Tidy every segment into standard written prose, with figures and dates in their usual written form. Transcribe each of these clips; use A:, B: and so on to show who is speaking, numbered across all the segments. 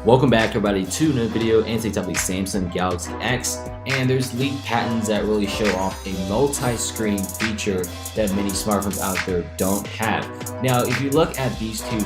A: Welcome back everybody to another video, and today's up the Samsung Galaxy X, and there's leaked patents that really show off a multi-screen feature that many smartphones out there don't have. Now if you look at these two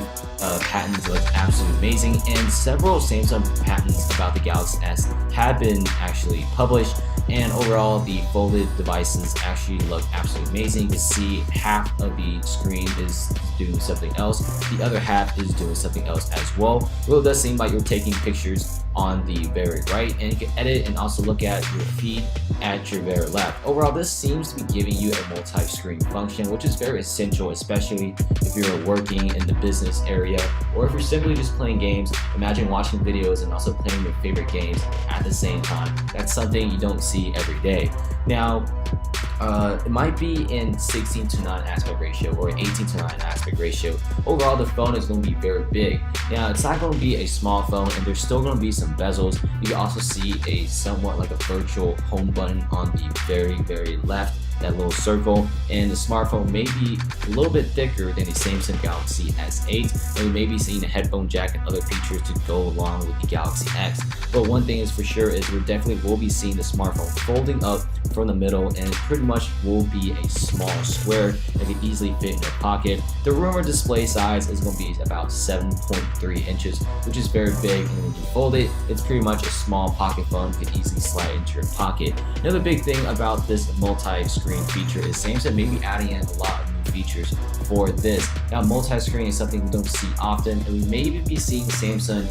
A: patents, they look absolutely amazing, and several Samsung patents about the Galaxy S have been actually published, and overall the folded devices actually look absolutely amazing. You can see half of the screen is doing something else, the other half is doing something else as well. It really does seem like you're taking pictures on the very right, and you can edit and also look at your feed at your very left. Overall, this seems to be giving you a multi-screen function, which is very essential, especially if you're working in the business area or if you're simply just playing games. Imagine watching videos and also playing your favorite games at the same time. That's something you don't see every day. Now it might be in 16:9 aspect ratio or 18:9 aspect ratio. Overall, the phone is going to be very big. Now it's not going to be a small phone, and there's still going to be some bezels. You can also see a somewhat like a virtual home button on the very left, that little circle, and the smartphone may be a little bit thicker than the Samsung Galaxy S8, and we may be seeing a headphone jack and other features to go along with the Galaxy X. But one thing is for sure is we definitely will be seeing the smartphone folding up from the middle, and it pretty much will be a small square that can easily fit in your pocket. The rumored display size is going to be about 7.3 inches, which is very big, and when you fold it, it's pretty much a small pocket phone you can easily slide into your pocket. Another big thing about this multi-screen feature is Samsung may be adding in a lot of new features for this. Now multi-screen is something we don't see often, and we may even be seeing Samsung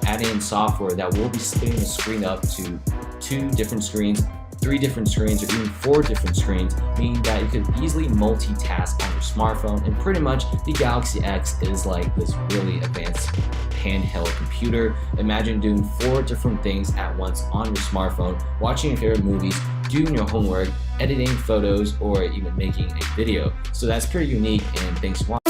A: add in software that will be splitting the screen up to 2 different screens, 3 different screens, or even 4 different screens, meaning that you could easily multitask on your smartphone. And pretty much the Galaxy X is like this really advanced handheld computer. Imagine doing 4 different things at once on your smartphone, watching your favorite movies, doing your homework, editing photos, or even making a video. So that's pretty unique, and thanks for watching.